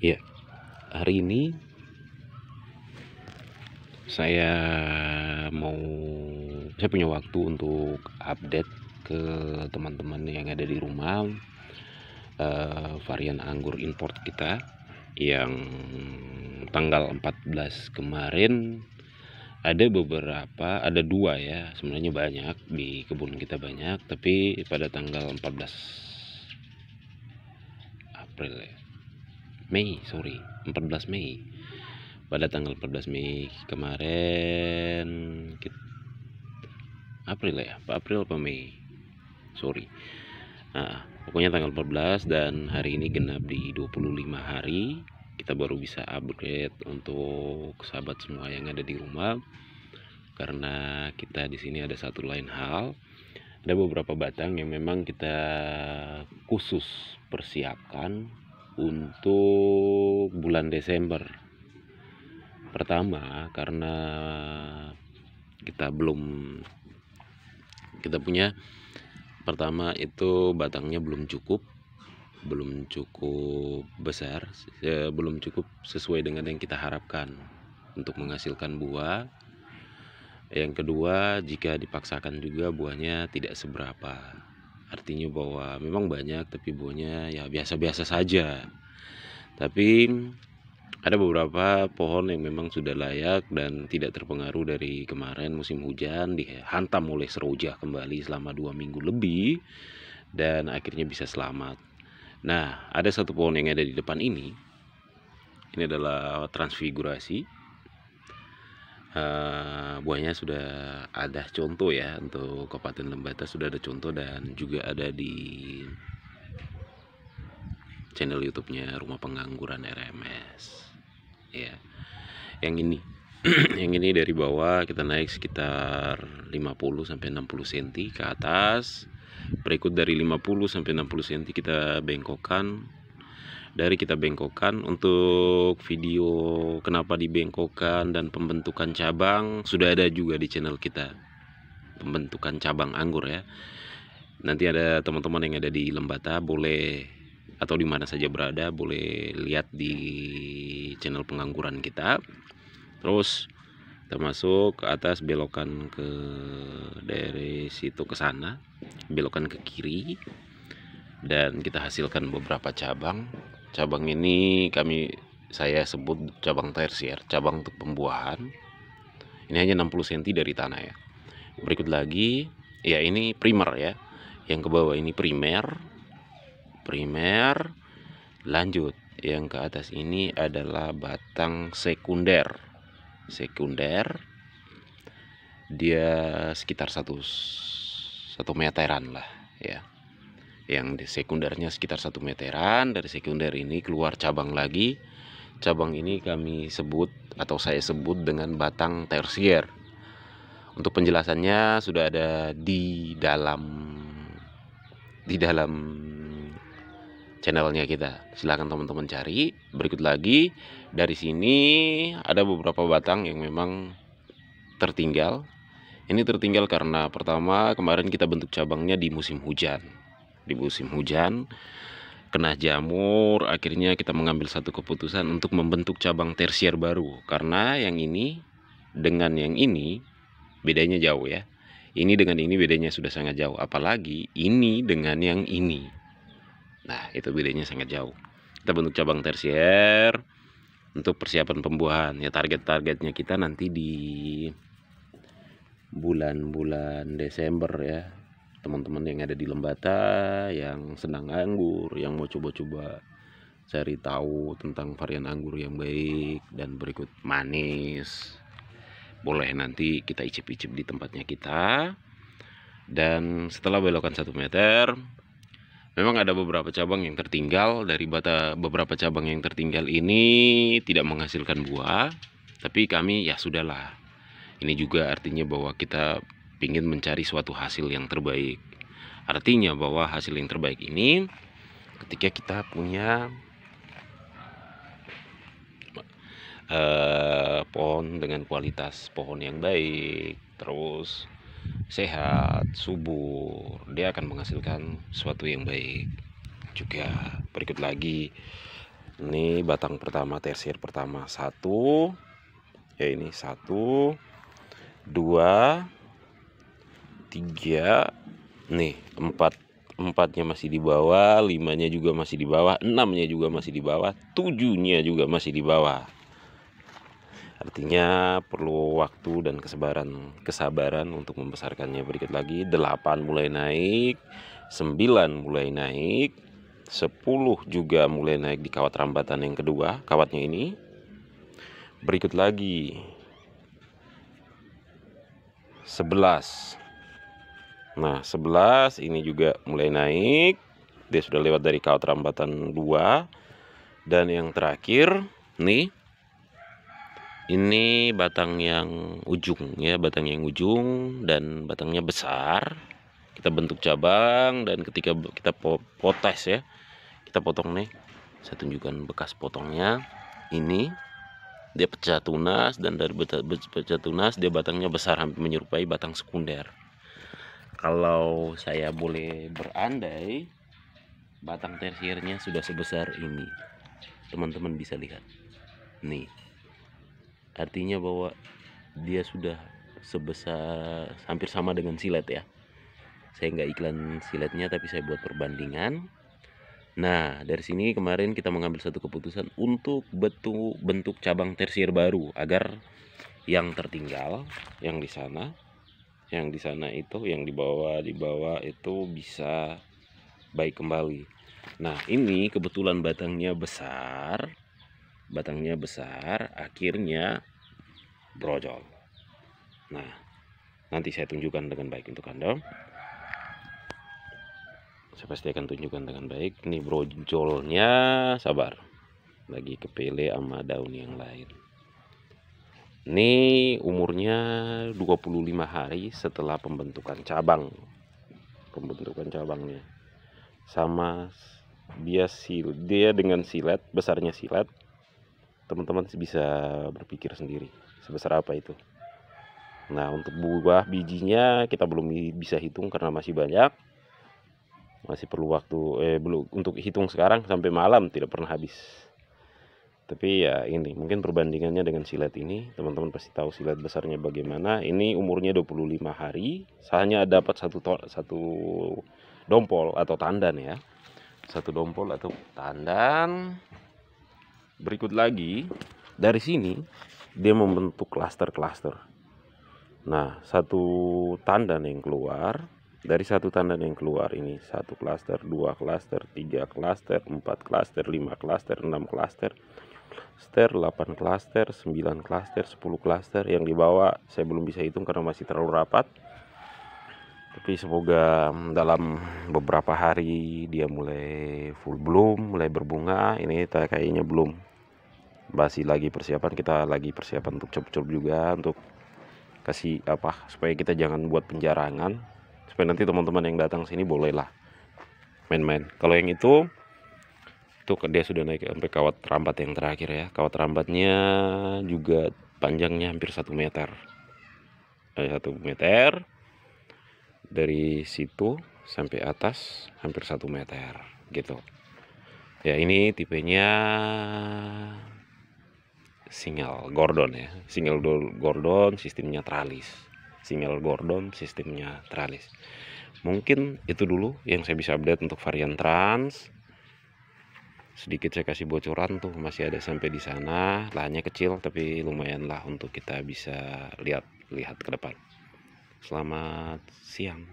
Ya, hari ini saya punya waktu untuk update ke teman-teman yang ada di rumah varian anggur import kita yang tanggal 14 kemarin. Ada dua ya, sebenarnya banyak di kebun kita banyak, tapi pada tanggal 14 April ya, 14 Mei. Pada tanggal 14 Mei kemarin, April apa Mei? Nah, pokoknya tanggal 14 dan hari ini genap di 25 hari. Kita baru bisa upgrade untuk sahabat semua yang ada di rumah. Karena kita di sini ada satu lain hal. Ada beberapa batang yang memang kita khusus persiapkan untuk bulan Desember. Pertama, karena pertama itu batangnya belum cukup besar, belum cukup sesuai dengan yang kita harapkan untuk menghasilkan buah. Yang kedua, jika dipaksakan juga buahnya tidak seberapa. Artinya bahwa memang banyak tapi buahnya ya biasa-biasa saja. Tapi ada beberapa pohon yang memang sudah layak dan tidak terpengaruh dari kemarin musim hujan, dihantam oleh seroja kembali selama 2 minggu lebih dan akhirnya bisa selamat. Nah, ada satu pohon yang ada di depan ini. Ini adalah transfigurasi. Buahnya sudah ada contoh ya, untuk Kabupaten Lembata sudah ada contoh dan juga ada di channel YouTube-nya Rumah Pengangguran RMS. Ya, yang ini yang ini dari bawah kita naik sekitar 50 sampai 60 cm ke atas. Berikut dari 50 sampai 60 cm kita bengkokkan. Kita bengkokkan untuk video kenapa dibengkokkan dan pembentukan cabang sudah ada juga di channel kita, pembentukan cabang anggur ya. Nanti ada teman-teman yang ada di Lembata boleh, atau di mana saja berada, boleh lihat di channel pengangguran kita. Terus termasuk ke atas, belokan dari situ ke sana, belokan ke kiri, dan kita hasilkan beberapa cabang. Cabang ini saya sebut cabang tersier, cabang untuk pembuahan. Ini hanya 60 cm dari tanah ya. Berikut lagi ya, ini primer ya. Yang ke bawah ini primer. Lanjut yang ke atas ini adalah batang sekunder. Dia sekitar satu meteran lah ya. Yang di sekundernya sekitar 1 meteran. Dari sekunder ini keluar cabang lagi. Cabang ini saya sebut dengan batang tersier. Untuk penjelasannya sudah ada di dalam channelnya kita. Silahkan teman-teman cari. Berikut lagi dari sini ada beberapa batang yang memang tertinggal. Ini tertinggal karena pertama kemarin kita bentuk cabangnya di musim hujan. Kena jamur, akhirnya kita mengambil satu keputusan untuk membentuk cabang tersier baru. Karena yang ini dengan yang ini bedanya jauh ya. Ini dengan ini bedanya sudah sangat jauh. Apalagi ini dengan yang ini. Nah, itu bedanya sangat jauh. Kita bentuk cabang tersier untuk persiapan pembuahan. Ya, targetnya kita nanti di bulan-bulan Desember ya. Teman-teman yang ada di Lembata yang senang anggur, yang mau coba-coba cari tahu tentang varian anggur yang baik dan berikut manis, boleh nanti kita icip-icip di tempatnya kita. Dan setelah belokan 1 meter, memang ada beberapa cabang yang tertinggal. Dari beberapa cabang yang tertinggal ini tidak menghasilkan buah, tapi kami ya sudahlah. Ini juga artinya bahwa kita ingin mencari suatu hasil yang terbaik. Artinya bahwa hasil yang terbaik ini ketika kita punya pohon dengan kualitas pohon yang baik, terus sehat, subur, dia akan menghasilkan sesuatu yang baik juga. Berikut lagi, ini batang pertama, tersier pertama, satu, ya ini 1, 2, 3, nih 4-nya masih di bawah, 5-nya juga masih di bawah, 6-nya juga masih di bawah, 7-nya juga masih di bawah. Artinya perlu waktu dan kesabaran untuk membesarkannya. Berikut lagi, 8 mulai naik, 9 mulai naik, 10 juga mulai naik di kawat rambatan yang kedua, kawatnya ini. Berikut lagi 11. Nah 11 ini juga mulai naik, dia sudah lewat dari kawat rambatan 2. Dan yang terakhir nih, ini batang yang ujung ya, batang yang ujung dan batangnya besar. Kita bentuk cabang, dan ketika kita potes ya, kita potong nih, saya tunjukkan bekas potongnya. Ini dia pecah tunas, dan dari pecah tunas dia batangnya besar, hampir menyerupai batang sekunder. Kalau saya boleh berandai, batang tersiernya sudah sebesar ini, teman-teman bisa lihat nih. Artinya bahwa dia sudah sebesar, hampir sama dengan silet ya. Saya nggak iklan siletnya, tapi saya buat perbandingan. Nah dari sini kemarin kita mengambil satu keputusan untuk bentuk cabang tersier baru, agar yang tertinggal, yang di sana itu, yang di bawah itu bisa baik kembali. Nah ini kebetulan batangnya besar, akhirnya brojol. Nah nanti saya tunjukkan dengan baik untuk Anda. Saya pasti akan tunjukkan dengan baik. Ini brojolnya, sabar, lagi kepele sama daun yang lain. Ini umurnya 25 hari setelah pembentukan cabang. Pembentukan cabangnya sama dia dengan silet, besarnya silet. Teman-teman bisa berpikir sendiri sebesar apa itu. Nah untuk buah bijinya kita belum bisa hitung karena masih banyak, masih perlu waktu, belum untuk hitung sekarang, sampai malam tidak pernah habis. Tapi ya ini mungkin perbandingannya dengan silet ini, teman-teman pasti tahu silet besarnya bagaimana. Ini umurnya 25 hari, hanya dapat satu dompol atau tandan ya, satu dompol atau tandan. Berikut lagi, dari sini dia membentuk klaster-klaster. Nah satu tandan yang keluar, dari satu tandan yang keluar ini 1 klaster, 2 klaster, 3 klaster, 4 klaster, 5 klaster, 6 klaster, 8 klaster, 9 klaster, 10 klaster. Yang di bawah saya belum bisa hitung karena masih terlalu rapat, tapi semoga dalam beberapa hari dia mulai full bloom, mulai berbunga. Ini kayaknya belum, masih lagi persiapan, kita lagi persiapan untuk cop-cop juga, untuk kasih apa, supaya kita jangan buat penjarangan, supaya nanti teman-teman yang datang sini bolehlah main-main. Kalau yang itu dia sudah naik sampai kawat rambat yang terakhir ya. Kawat rambatnya juga panjangnya hampir 1 meter. Dari 1 meter, dari situ sampai atas hampir 1 meter gitu. Ya ini tipenya single Gordon ya. Single Gordon sistemnya tralis. Single Gordon sistemnya tralis. Mungkin itu dulu yang saya bisa update untuk varian trans. Sedikit saya kasih bocoran tuh, masih ada sampai di sana. Lahannya kecil tapi lumayan lah untuk kita bisa lihat ke depan. Selamat siang.